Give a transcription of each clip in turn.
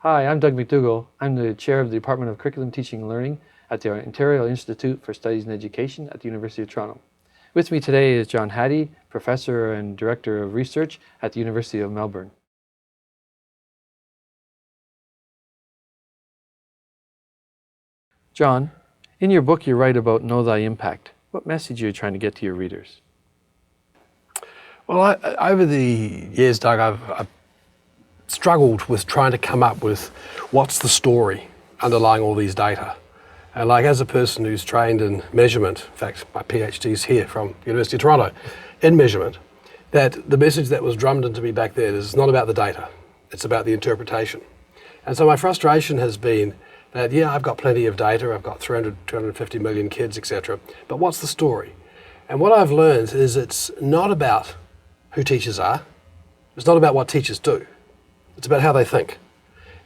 Hi, I'm Doug McDougall. I'm the chair of the Department of Curriculum, Teaching and Learning at the Ontario Institute for Studies in Education at the University of Toronto. With me today is John Hattie, professor and director of research at the University of Melbourne. John, in your book you write about Know Thy Impact. What message are you trying to get to your readers? Well, over the years, Doug, I've struggled with trying to come up with what's the story underlying all these data. And as a person who's trained in measurement, in fact, my PhD's here from the University of Toronto, in measurement, that the message that was drummed into me back then is not about the data, it's about the interpretation. And so my frustration has been that, yeah, I've got plenty of data, I've got 250 million kids, etc., but what's the story? And what I've learned is it's not about who teachers are, it's not about what teachers do, it's about how they think.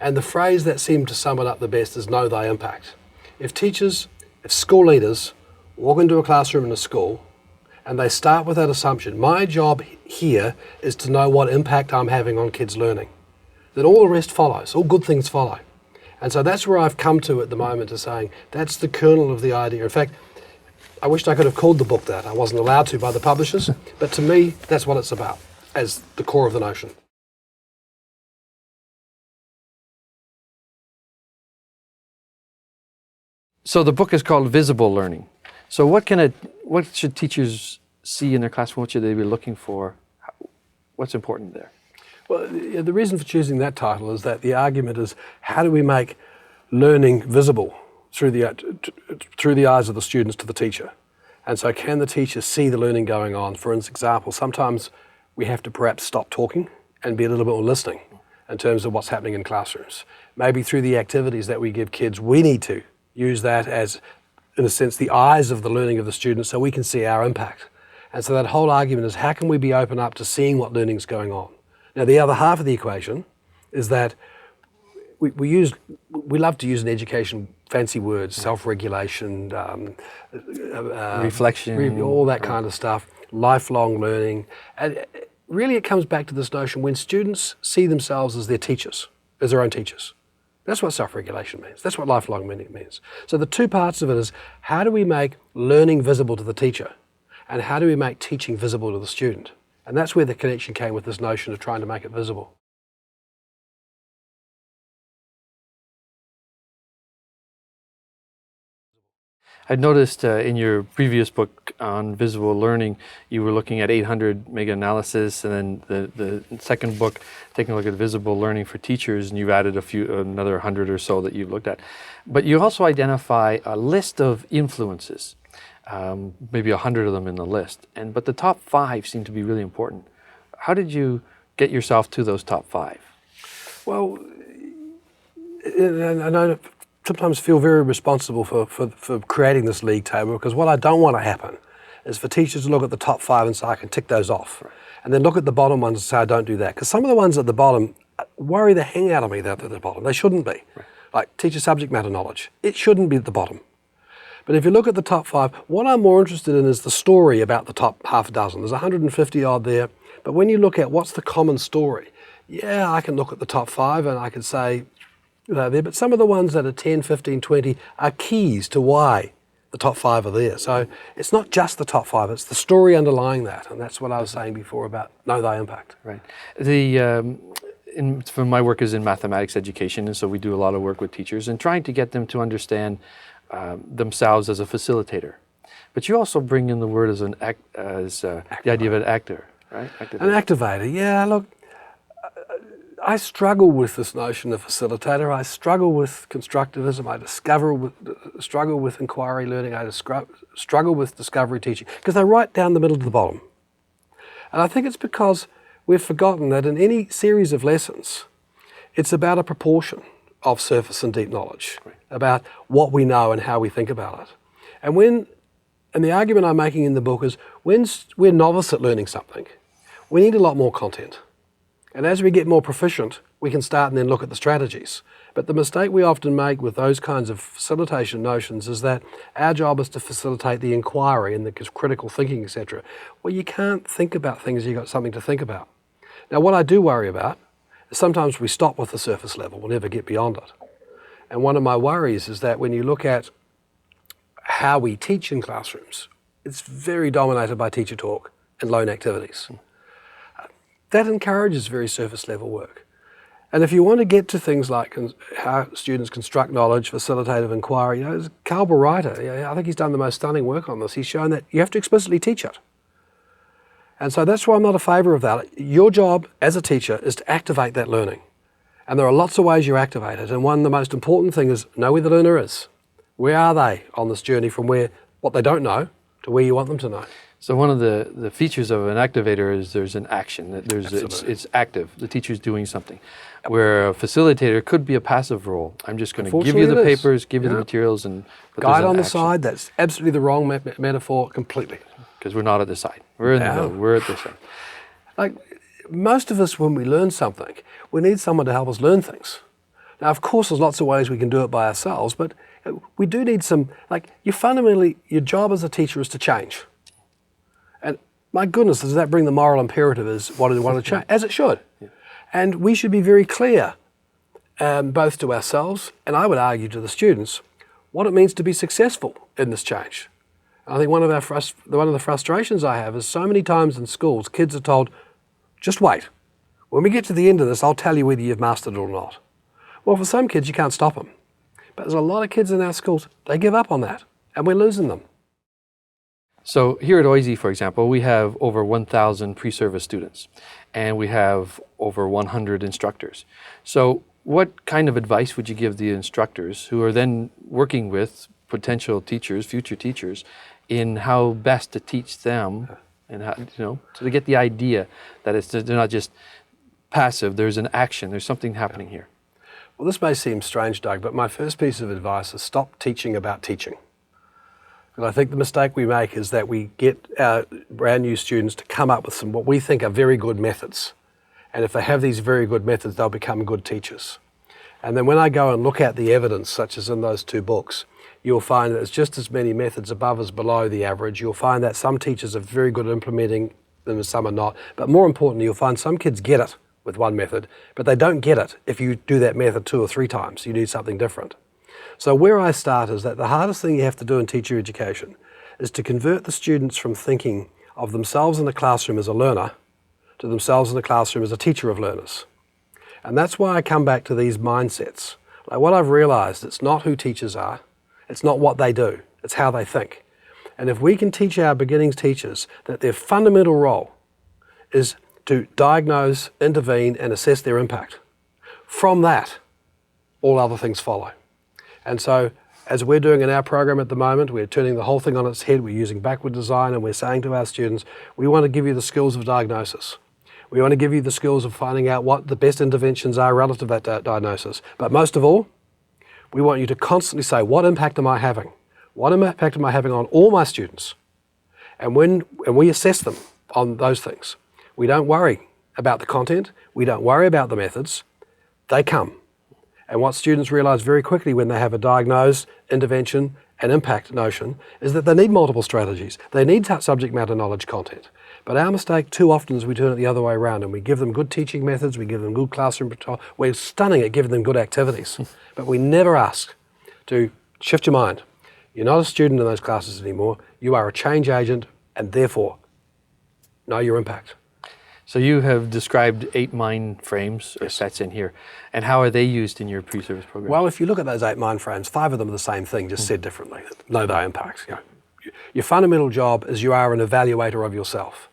And the phrase that seemed to sum it up the best is know thy impact. If school leaders walk into a classroom in a school and they start with that assumption, my job here is to know what impact I'm having on kids' learning, then all the rest follows, all good things follow. And so that's where I've come to at the moment, to saying that's the kernel of the idea. In fact, I wished I could have called the book that. I wasn't allowed to by the publishers, but to me, that's what it's about, as the core of the notion. So the book is called Visible Learning. So what should teachers see in their classroom? What should they be looking for? What's important there? Well, the reason for choosing that title is that the argument is, how do we make learning visible through the eyes of the students to the teacher? And so can the teacher see the learning going on? For example, sometimes we have to perhaps stop talking and be a little bit more listening in terms of what's happening in classrooms. Maybe through the activities that we give kids, we need to use that as, in a sense, the eyes of the learning of the students so we can see our impact. And so that whole argument is, how can we be open up to seeing what learning is going on? Now, the other half of the equation is that we love to use in education fancy words, self-regulation, reflection, all that kind of stuff, lifelong learning. And really it comes back to this notion, when students see themselves as their teachers, as their own teachers. That's what self-regulation means. That's what lifelong learning means. So the two parts of it is, how do we make learning visible to the teacher? And how do we make teaching visible to the student? And that's where the connection came with this notion of trying to make it visible. I noticed in your previous book on visible learning, you were looking at 800 mega-analysis, and then the second book, taking a look at visible learning for teachers, and you've added another 100 or so that you've looked at. But you also identify a list of influences, maybe 100 of them in the list, but the top 5 seem to be really important. How did you get yourself to those top 5? Well, and I sometimes feel very responsible for creating this league table, because what I don't want to happen is for teachers to look at the top 5 and say, I can tick those off. Right. And then look at the bottom ones and say, I don't do that. Because some of the ones at the bottom worry the hang out of me, that at the bottom. They shouldn't be. Right. Like teacher subject matter knowledge. It shouldn't be at the bottom. But if you look at the top 5, what I'm more interested in is the story about the top half a dozen. There's 150 odd there. But when you look at what's the common story, yeah, I can look at the top 5 and I can say, there, but some of the ones that are 10, 15, 20 are keys to why the top 5 are there. So it's not just the top 5, it's the story underlying that. And that's what I was saying before about know thy impact. Right. For my work is in mathematics education, and so we do a lot of work with teachers and trying to get them to understand themselves as a facilitator. But you also bring in the word as the idea of an actor, right? Activator. An activator, yeah, look. I struggle with this notion of facilitator. I struggle with constructivism. I struggle with inquiry learning. I struggle with discovery teaching, because they're right down the middle to the bottom. And I think it's because we've forgotten that in any series of lessons, it's about a proportion of surface and deep knowledge, about what we know and how we think about it. And the argument I'm making in the book is, when we're novice at learning something, we need a lot more content. And as we get more proficient, we can start and then look at the strategies. But the mistake we often make with those kinds of facilitation notions is that our job is to facilitate the inquiry and the critical thinking, etc. Well, you can't think about things, you've got something to think about. Now, what I do worry about Sometimes we stop with the surface level, we'll never get beyond it. And one of my worries is that when you look at how we teach in classrooms, it's very dominated by teacher talk and lone activities. That encourages very surface level work. And if you want to get to things like how students construct knowledge, facilitative inquiry, Carl Barreiter, I think he's done the most stunning work on this. He's shown that you have to explicitly teach it. And so that's why I'm not a favour of that. Your job as a teacher is to activate that learning. And there are lots of ways you activate it. And one of the most important thing is know where the learner is. Where are they on this journey from what they don't know to where you want them to know? So one of the features of an activator is there's an action. It's active. The teacher's doing something. Where a facilitator could be a passive role. I'm just going to give you the papers, give you the materials, and guide on the side. That's absolutely the wrong metaphor completely. Because we're not at the side. We're in the middle. We're at the side. Like most of us, when we learn something, we need someone to help us learn things. Now, of course, there's lots of ways we can do it by ourselves, but we do need some. Your job as a teacher is to change. And my goodness, does that bring the moral imperative as what we want to change? As it should. Yeah. And we should be very clear, both to ourselves and I would argue to the students, what it means to be successful in this change. And I think one of the frustrations I have is so many times in schools, kids are told, just wait. When we get to the end of this, I'll tell you whether you've mastered it or not. Well, for some kids, you can't stop them. But there's a lot of kids in our schools, they give up on that, and we're losing them. So here at OISE, for example, we have over 1,000 pre-service students, and we have over 100 instructors. So what kind of advice would you give the instructors who are then working with potential teachers, future teachers, in how best to teach them and how, so to get the idea that they're not just passive, there's an action, there's something happening here. Well, this may seem strange, Doug, but my first piece of advice is stop teaching about teaching. And I think the mistake we make is that we get our brand new students to come up with some what we think are very good methods. And if they have these very good methods, they'll become good teachers. And then when I go and look at the evidence, such as in those two books, you'll find that there's just as many methods above as below the average. You'll find that some teachers are very good at implementing them and some are not. But more importantly, you'll find some kids get it with one method, but they don't get it if you do that method 2 or 3 times. You need something different. So where I start is that the hardest thing you have to do in teacher education is to convert the students from thinking of themselves in the classroom as a learner to themselves in the classroom as a teacher of learners. And that's why I come back to these mindsets. Like what I've realized, it's not who teachers are, it's not what they do, it's how they think. And if we can teach our beginnings teachers that their fundamental role is to diagnose, intervene, and assess their impact, from that, all other things follow. And so, as we're doing in our program at the moment, we're turning the whole thing on its head, we're using backward design, and we're saying to our students, we want to give you the skills of diagnosis. We want to give you the skills of finding out what the best interventions are relative to that diagnosis. But most of all, we want you to constantly say, what impact am I having? What impact am I having on all my students? And when we assess them on those things, we don't worry about the content, we don't worry about the methods, they come. And what students realize very quickly when they have a diagnose, intervention, and impact notion is that they need multiple strategies. They need subject matter knowledge content. But our mistake too often is we turn it the other way around and we give them good teaching methods, we give them good classroom control. We're stunning at giving them good activities, but we never ask to shift your mind. You're not a student in those classes anymore. You are a change agent and therefore know your impact. So you have described 8 mind frames or sets in here, and how are they used in your pre-service program? Well, if you look at those 8 mind frames, 5 of them are the same thing, just said differently. Know their impacts. Your fundamental job is you are an evaluator of yourself.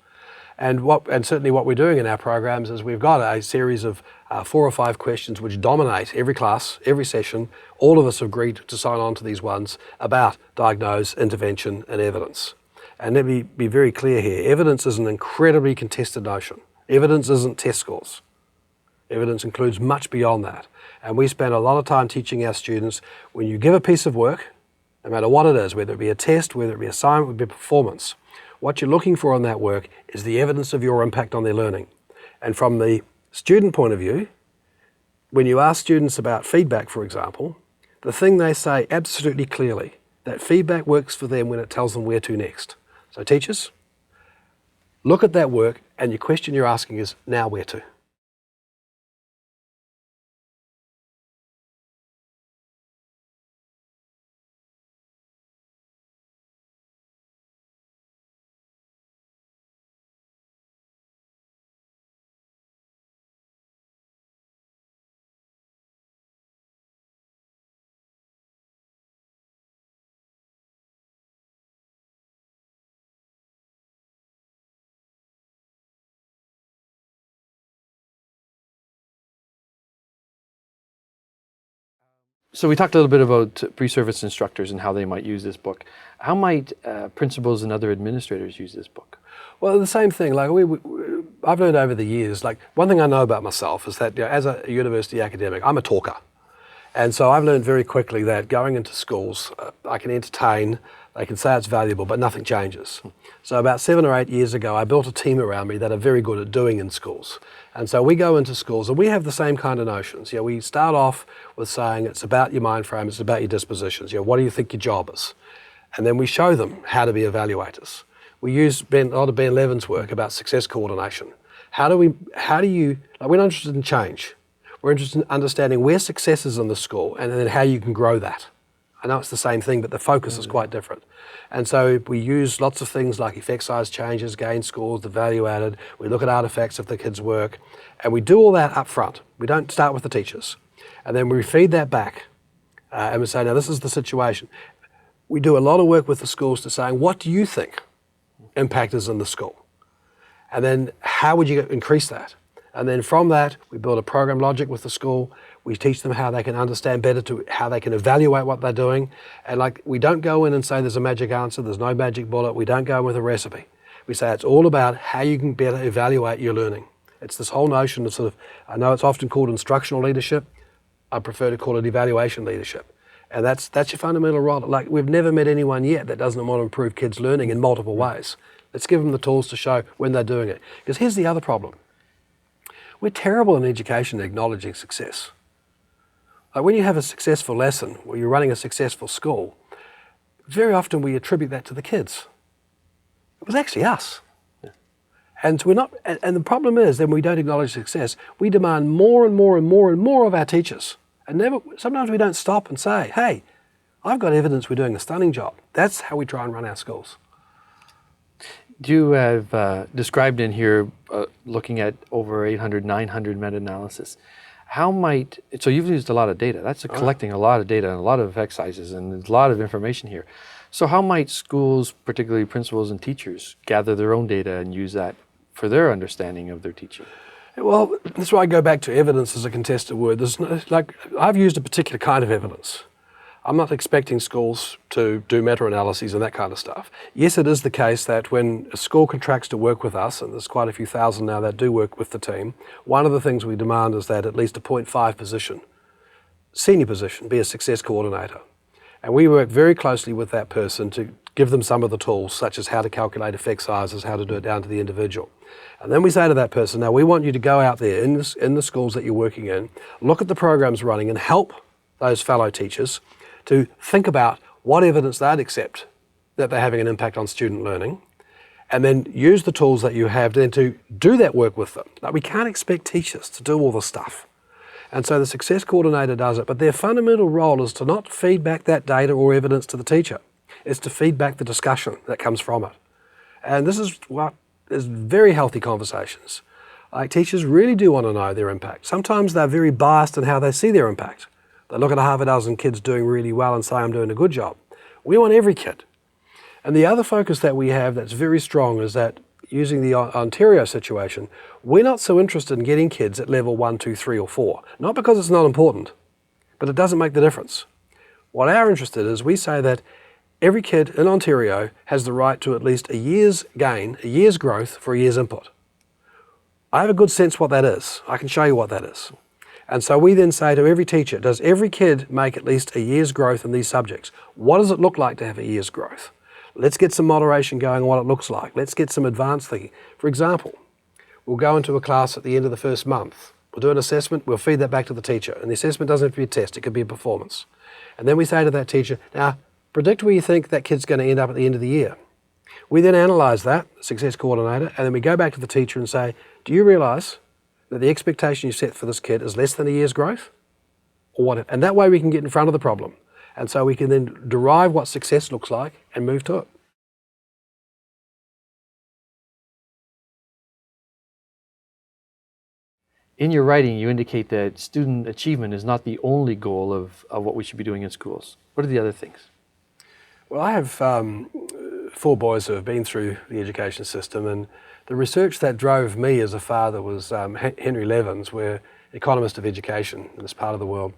And certainly what we're doing in our programs is we've got a series of 4 or 5 questions which dominate every class, every session. All of us have agreed to sign on to these ones about diagnose, intervention, and evidence. And let me be very clear here. Evidence is an incredibly contested notion. Evidence isn't test scores. Evidence includes much beyond that. And we spend a lot of time teaching our students, when you give a piece of work, no matter what it is, whether it be a test, whether it be assignment, whether it be performance, what you're looking for on that work is the evidence of your impact on their learning. And from the student point of view, when you ask students about feedback, for example, the thing they say absolutely clearly, that feedback works for them when it tells them where to next. So teachers, look at that work and your question you're asking is, now where to? So we talked a little bit about pre-service instructors and how they might use this book. How might principals and other administrators use this book? Well, the same thing. Like I've learned over the years. Like one thing I know about myself is that as a university academic, I'm a talker, and so I've learned very quickly that going into schools, I can entertain. They can say it's valuable, but nothing changes. So about 7 or 8 years ago, I built a team around me that are very good at doing in schools. And so we go into schools and we have the same kind of notions. We start off with saying it's about your mind frame, it's about your dispositions. What do you think your job is? And then we show them how to be evaluators. We use a lot of Ben Levin's work about success coordination. We're not interested in change. We're interested in understanding where success is in the school and then how you can grow that. I know it's the same thing, but the focus is quite different. And so we use lots of things like effect size changes, gain scores, the value added. We look at artifacts of the kids' work, and we do all that up front. We don't start with the teachers. And then we feed that back, and we say, now this is the situation. We do a lot of work with the schools to saying, what do you think impact is in the school? And then how would you increase that? And then from that, we build a program logic with the school. We teach them how they can understand better, how they can evaluate what they're doing. And we don't go in and say there's a magic answer, there's no magic bullet. We don't go in with a recipe. We say it's all about how you can better evaluate your learning. It's this whole notion of I know it's often called instructional leadership. I prefer to call it evaluation leadership. And that's your fundamental role. We've never met anyone yet that doesn't want to improve kids' learning in multiple ways. Let's give them the tools to show when they're doing it. Because here's the other problem. We're terrible in education at acknowledging success. Like when you have a successful lesson or you're running a successful school, very often we attribute that to the kids. It was actually us. Yeah. And the problem is then we don't acknowledge success. We demand more and more and more and more of our teachers. And sometimes we don't stop and say, hey, I've got evidence we're doing a stunning job. That's how we try and run our schools. You have described in here looking at over 800, 900 meta-analysis. So you've used a lot of data. That's collecting a lot of data and a lot of exercises and there's a lot of information here. So how might schools, particularly principals and teachers, gather their own data and use that for their understanding of their teaching? Well, that's why I go back to evidence as a contested word. I've used a particular kind of evidence. I'm not expecting schools to do meta-analyses and that kind of stuff. Yes, it is the case that when a school contracts to work with us, and there's quite a few thousand now that do work with the team, one of the things we demand is that at least a 0.5 position, senior position, be a success coordinator. And we work very closely with that person to give them some of the tools, such as how to calculate effect sizes, how to do it down to the individual. And then we say to that person, now we want you to go out there in the schools that you're working in, look at the programs running and help those fellow teachers to think about what evidence they'd accept that they're having an impact on student learning, and then use the tools that you have then to do that work with them. We can't expect teachers to do all the stuff. And so the success coordinator does it, but their fundamental role is to not feed back that data or evidence to the teacher. It's to feed back the discussion that comes from it. And this is what is very healthy conversations. Teachers really do want to know their impact. Sometimes they're very biased in how they see their impact. They look at half a dozen kids doing really well and say, I'm doing a good job. We want every kid. And the other focus that we have that's very strong is that using the Ontario situation, we're not so interested in getting kids at level 1, 2, 3 or 4. Not because it's not important, but it doesn't make the difference. What our interest is, we say that every kid in Ontario has the right to at least a year's gain, a year's growth for a year's input. I have a good sense what that is. I can show you what that is. And so we then say to every teacher, does every kid make at least a year's growth in these subjects? What does it look like to have a year's growth? Let's get some moderation going on what it looks like. Let's get some advanced thinking. For example, we'll go into a class at the end of the first month. We'll do an assessment, we'll feed that back to the teacher. And the assessment doesn't have to be a test, it could be a performance. And then we say to that teacher, now, predict where you think that kid's going to end up at the end of the year. We then analyse that, success coordinator, and then we go back to the teacher and say, do you realise that the expectation you set for this kid is less than a year's growth? Or what? And that way we can get in front of the problem. And so we can then derive what success looks like and move to it. In your writing, you indicate that student achievement is not the only goal of what we should be doing in schools. What are the other things? Well, I have 4 boys who have been through the education system, and the research that drove me as a father was Henry Levin's, economist of education in this part of the world.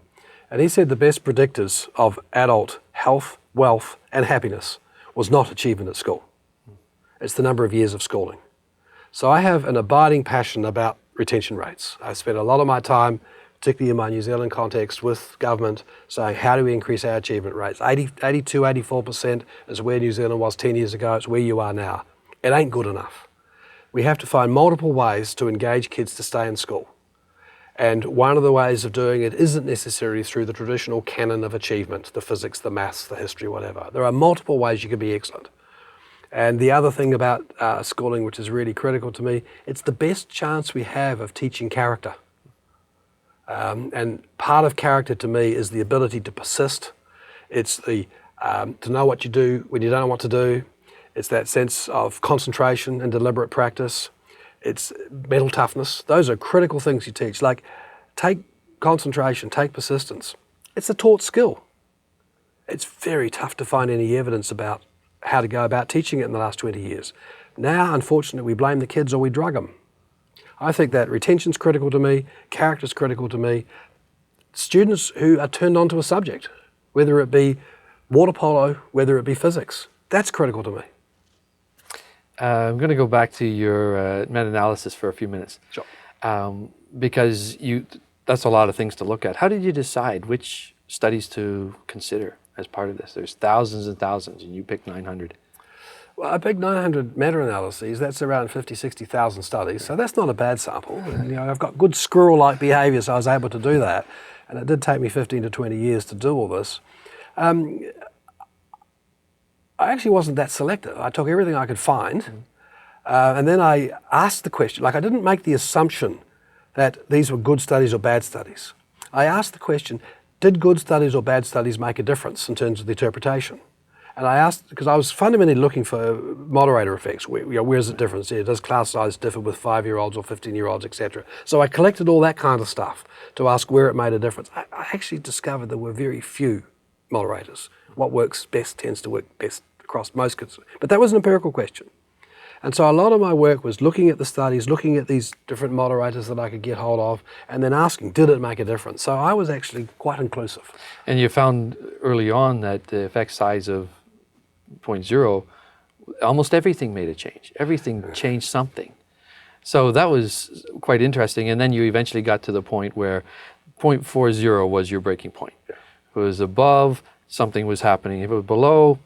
And he said the best predictors of adult health, wealth, and happiness was not achievement at school. It's the number of years of schooling. So I have an abiding passion about retention rates. I spent a lot of my time, particularly in my New Zealand context, with government saying, how do we increase our achievement rates? 82, 84% is where New Zealand was 10 years ago. It's where you are now. It ain't good enough. We have to find multiple ways to engage kids to stay in school. And one of the ways of doing it isn't necessarily through the traditional canon of achievement, the physics, the maths, the history, whatever. There are multiple ways you can be excellent. And the other thing about schooling, which is really critical to me, it's the best chance we have of teaching character. And part of character to me is the ability to persist. It's the to know what you do when you don't know what to do. It's that sense of concentration and deliberate practice. It's mental toughness. Those are critical things you teach. Like, take concentration, take persistence. It's a taught skill. It's very tough to find any evidence about how to go about teaching it in the last 20 years. Now, unfortunately, we blame the kids or we drug them. I think that retention's critical to me, character's critical to me. Students who are turned on to a subject, whether it be water polo, whether it be physics, that's critical to me. I'm going to go back to your meta-analysis for a few minutes. Sure. Because that's a lot of things to look at. How did you decide which studies to consider as part of this? There's thousands and thousands, and you picked 900. Well, I picked 900 meta-analyses. That's around 50, 60,000 studies. So that's not a bad sample. And, I've got good squirrel-like behaviour, so I was able to do that. And it did take me 15 to 20 years to do all this. I actually wasn't that selective. I took everything I could find, and then I asked the question. Like, I didn't make the assumption that these were good studies or bad studies. I asked the question, did good studies or bad studies make a difference in terms of the interpretation? And I asked, because I was fundamentally looking for moderator effects. Where's the difference here? Does class size differ with 5-year-olds or 15-year-olds, etc.? So I collected all that kind of stuff to ask where it made a difference. I actually discovered there were very few moderators. What works best tends to work best across most kids. But that was an empirical question. And so a lot of my work was looking at the studies, looking at these different moderators that I could get hold of, and then asking, did it make a difference? So I was actually quite inclusive. And you found early on that the effect size of 0.0, almost everything made a change. Everything changed something. So that was quite interesting. And then you eventually got to the point where 0.40 was your breaking point. If it was above, something was happening. If it was below,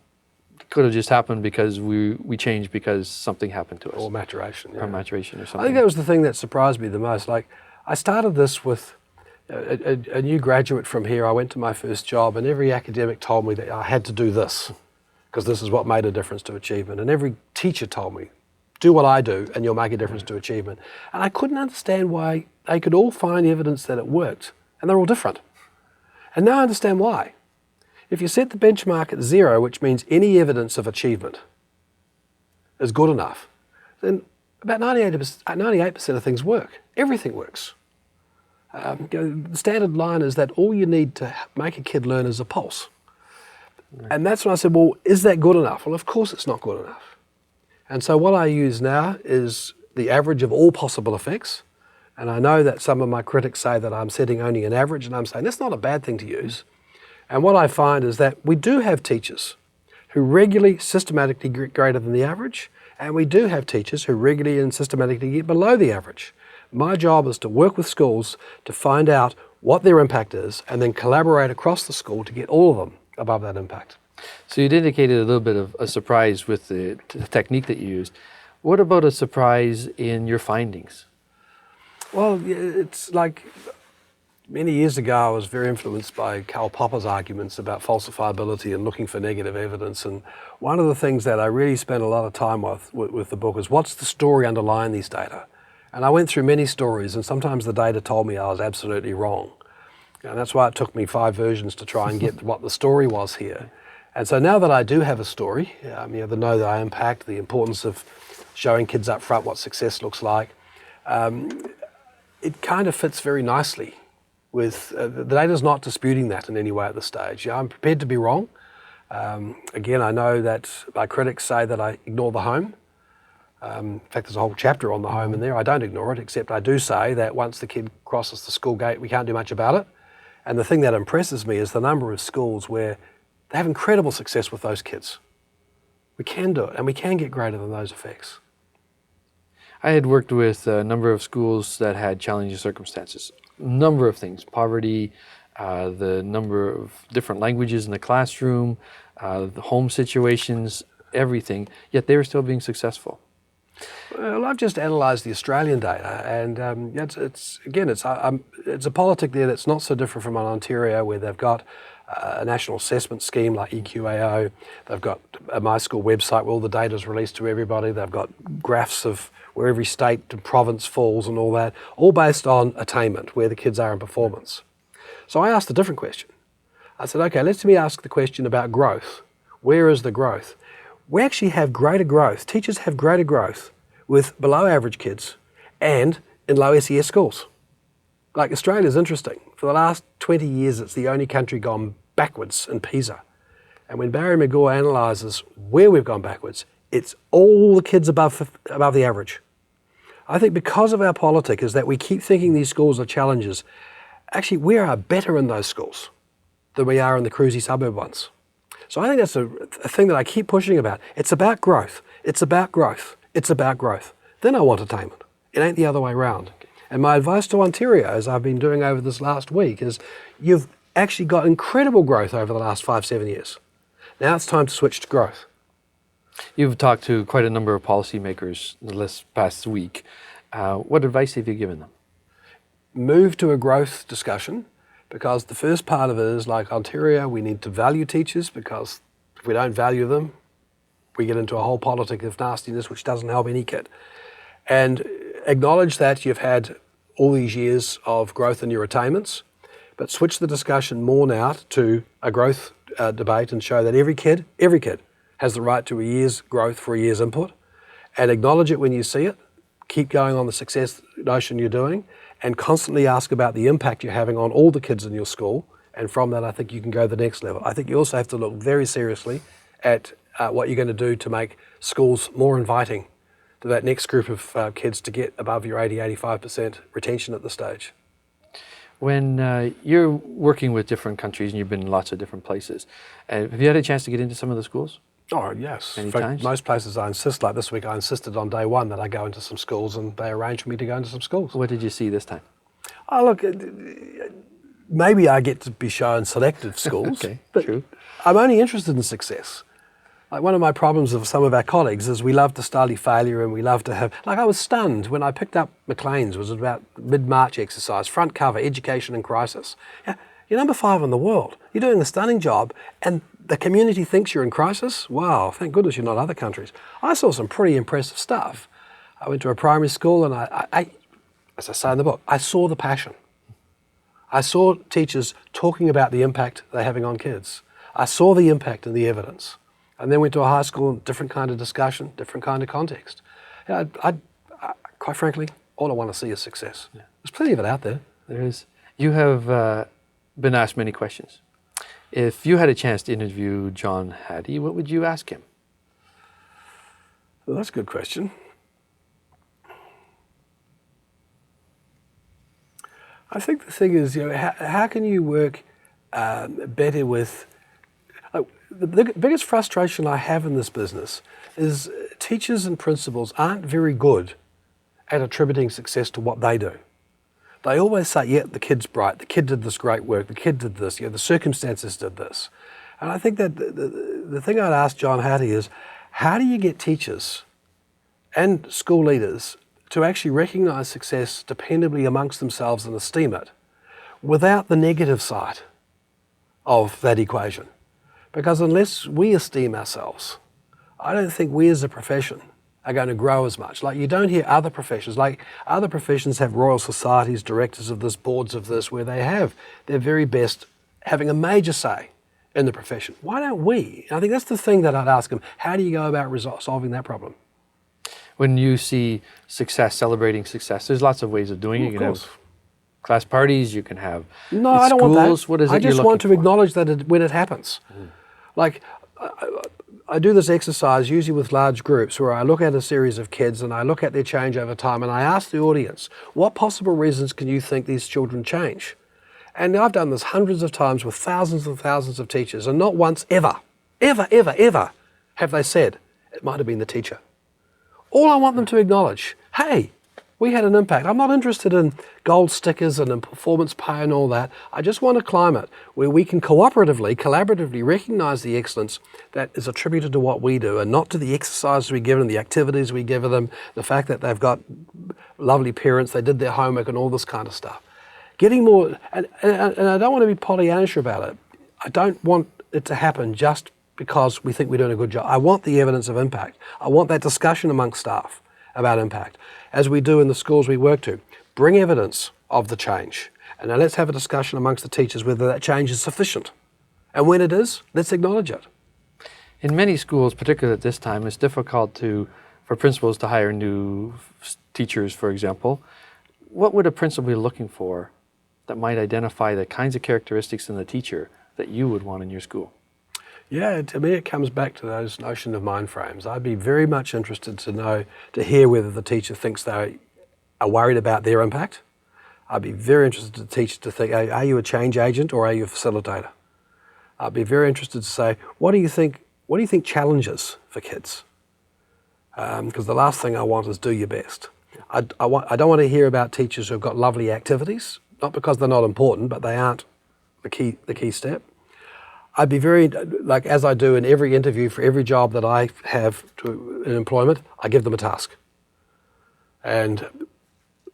it could have just happened because we changed because something happened to us. Or maturation. Yeah. Or maturation or something. I think that was the thing that surprised me the most. Like, I started this with a new graduate from here. I went to my first job, and every academic told me that I had to do this because this is what made a difference to achievement. And every teacher told me, do what I do and you'll make a difference to achievement. And I couldn't understand why they could all find evidence that it worked, and they're all different. And now I understand why. If you set the benchmark at 0, which means any evidence of achievement is good enough, then about 98% of things work. Everything works. The standard line is that all you need to make a kid learn is a pulse. And that's when I said, well, is that good enough? Well, of course it's not good enough. And so what I use now is the average of all possible effects. And I know that some of my critics say that I'm setting only an average, and I'm saying that's not a bad thing to use. And what I find is that we do have teachers who regularly, systematically get greater than the average, and we do have teachers who regularly and systematically get below the average. My job is to work with schools to find out what their impact is, and then collaborate across the school to get all of them above that impact. So you'd indicated a little bit of a surprise with the technique that you used. What about a surprise in your findings? Well, it's like many years ago I was very influenced by Karl Popper's arguments about falsifiability and looking for negative evidence. And one of the things that I really spent a lot of time with the book is what's the story underlying these data? And I went through many stories, and sometimes the data told me I was absolutely wrong. And that's why it took me 5 versions to try and get what the story was here. And so now that I do have a story, the know that I impact, the importance of showing kids up front what success looks like, it kind of fits very nicely with, the data's not disputing that in any way at this stage. I'm prepared to be wrong. Again, I know that my critics say that I ignore the home. In fact, there's a whole chapter on the home in there. I don't ignore it, except I do say that once the kid crosses the school gate, we can't do much about it. And the thing that impresses me is the number of schools where they have incredible success with those kids. We can do it, and we can get greater than those effects. I had worked with a number of schools that had challenging circumstances. Number of things: poverty, the number of different languages in the classroom, the home situations, everything. Yet they were still being successful. Well, I've just analysed the Australian data, and it's a politic there that's not so different from Ontario, where they've got a national assessment scheme like EQAO. They've got a My School website where all the data is released to everybody. They've got graphs of where every state and province falls and all that, all based on attainment, where the kids are in performance. So I asked a different question. I said, okay, let me ask the question about growth. Where is the growth? We actually have greater growth. Teachers have greater growth with below average kids and in low SES schools. Like, Australia's interesting. For the last 20 years, it's the only country gone backwards in PISA. And when Barry McGaw analyses where we've gone backwards, it's all the kids above the average. I think because of our politic is that we keep thinking these schools are challenges. Actually, we are better in those schools than we are in the cruisy suburb ones. So I think that's a thing that I keep pushing about. It's about growth. It's about growth. It's about growth. Then I want attainment. It ain't the other way around. And my advice to Ontario, as I've been doing over this last week, is you've actually got incredible growth over the last 5-7 years. Now it's time to switch to growth. You've talked to quite a number of policymakers this past week. What advice have you given them? Move to a growth discussion, because the first part of it is, like Ontario, we need to value teachers, because if we don't value them, we get into a whole politic of nastiness which doesn't help any kid. And acknowledge that you've had all these years of growth in your attainments, but switch the discussion more now to a growth debate and show that every kid has the right to a year's growth for a year's input, and acknowledge it when you see it. Keep going on the success notion you're doing, and constantly ask about the impact you're having on all the kids in your school. And from that, I think you can go to the next level. I think you also have to look very seriously at what you're going to do to make schools more inviting to that next group of kids to get above your 80-85% retention at this stage. When you're working with different countries, and you've been in lots of different places, have you had a chance to get into some of the schools? Oh, yes. Many In fact, times? most places I insist, like this week I insisted on day one that I go into some schools, and they arranged for me to go into some schools. What did you see this time? Oh, look, maybe I get to be shown selective schools, Okay, but true. I'm only interested in success. Like, one of my problems of some of our colleagues is we love to study failure, and we love to have, like, I was stunned when I picked up Maclean's, was about mid-March exercise, front cover, education in crisis. Yeah, you're number 5 in the world. You're doing a stunning job, and the community thinks you're in crisis? Wow, thank goodness you're not other countries. I saw some pretty impressive stuff. I went to a primary school, and I as I say in the book, I saw the passion. I saw teachers talking about the impact they're having on kids. I saw the impact and the evidence. And then went to a high school, different kind of discussion, different kind of context. Yeah, quite frankly, all I want to see is success. Yeah. There's plenty of it out there. There is. You have been asked many questions. If you had a chance to interview John Hattie, what would you ask him? Well, that's a good question. I think the thing is, how can you work better with... The biggest frustration I have in this business is teachers and principals aren't very good at attributing success to what they do. They always say, yeah, the kid's bright, the kid did this great work, the kid did this, the circumstances did this. And I think that the thing I'd ask John Hattie is, how do you get teachers and school leaders to actually recognise success dependably amongst themselves and esteem it without the negative side of that equation? Because unless we esteem ourselves, I don't think we as a profession are going to grow as much. Like, you don't hear other professions, like other professions have royal societies, directors of this, boards of this, where they have their very best having a major say in the profession. Why don't we? And I think that's the thing that I'd ask them. How do you go about solving that problem? When you see success, celebrating success, there's lots of ways of doing it. Of You can course. have class parties, you can have No, I don't want that. What is it I just you're want to looking for? acknowledge that when it happens. Like, I do this exercise usually with large groups where I look at a series of kids and I look at their change over time, and I ask the audience, what possible reasons can you think these children change? And I've done this hundreds of times with thousands and thousands of teachers, and not once ever have they said, it might have been the teacher. All I want them to acknowledge, hey, we had an impact. I'm not interested in gold stickers and in performance pay and all that. I just want a climate where we can collaboratively recognise the excellence that is attributed to what we do and not to the exercises we give them, the activities we give them, the fact that they've got lovely parents, they did their homework and all this kind of stuff. Getting more, and I don't want to be Pollyannish about it. I don't want it to happen just because we think we're doing a good job. I want the evidence of impact. I want that discussion amongst staff about impact, as we do in the schools we work to. Bring evidence of the change. And now let's have a discussion amongst the teachers whether that change is sufficient. And when it is, let's acknowledge it. In many schools, particularly at this time, it's difficult for principals to hire new teachers, for example. What would a principal be looking for that might identify the kinds of characteristics in the teacher that you would want in your school? Yeah, to me it comes back to those notion of mind frames. I'd be very much interested to hear whether the teacher thinks they are worried about their impact. I'd be very interested to teach to think, are you a change agent or are you a facilitator? I'd be very interested to say, what do you think challenges for kids? Because the last thing I want is do your best. I don't want to hear about teachers who've got lovely activities, not because they're not important, but they aren't the key step. I'd be very, like as I do in every interview for every job that I have in employment, I give them a task. And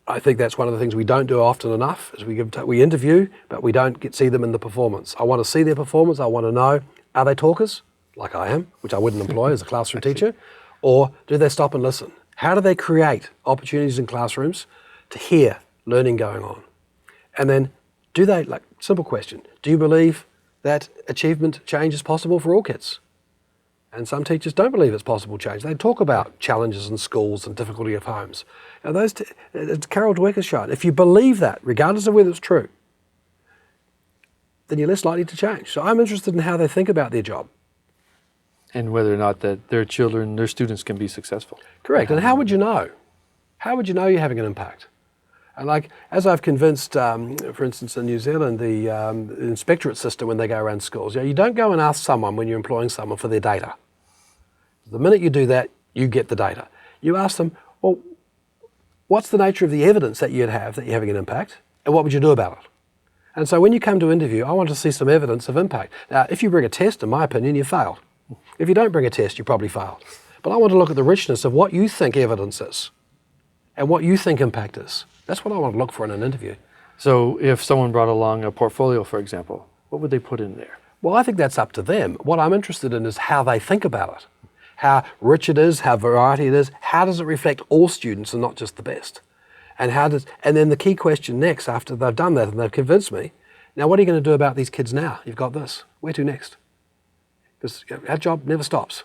I think that's one of the things we don't do often enough, is we interview, but we don't see them in the performance. I want to see their performance. I want to know, are they talkers, like I am, which I wouldn't employ as a classroom teacher, or do they stop and listen? How do they create opportunities in classrooms to hear learning going on? And then simple question, do you believe that achievement change is possible for all kids? And some teachers don't believe it's possible change. They talk about challenges in schools and difficulty of homes. Now it's Carol Dweck has shown, if you believe that, regardless of whether it's true, then you're less likely to change. So I'm interested in how they think about their job. And whether or not that their children, their students can be successful. Correct. And how would you know? How would you know you're having an impact? And as I've convinced, for instance, in New Zealand, the inspectorate system when they go around schools, you don't go and ask someone when you're employing someone for their data. The minute you do that, you get the data. You ask them, well, what's the nature of the evidence that you'd have that you're having an impact, and what would you do about it? And so when you come to interview, I want to see some evidence of impact. Now, if you bring a test, in my opinion, you failed. If you don't bring a test, you probably failed. But I want to look at the richness of what you think evidence is and what you think impact is. That's what I want to look for in an interview. So if someone brought along a portfolio, for example, what would they put in there? Well, I think that's up to them. What I'm interested in is how they think about it, how rich it is, how variety it is, how does it reflect all students and not just the best? And then the key question next, after they've done that and they've convinced me, now what are you going to do about these kids now? You've got this. Where to next? Because our job never stops.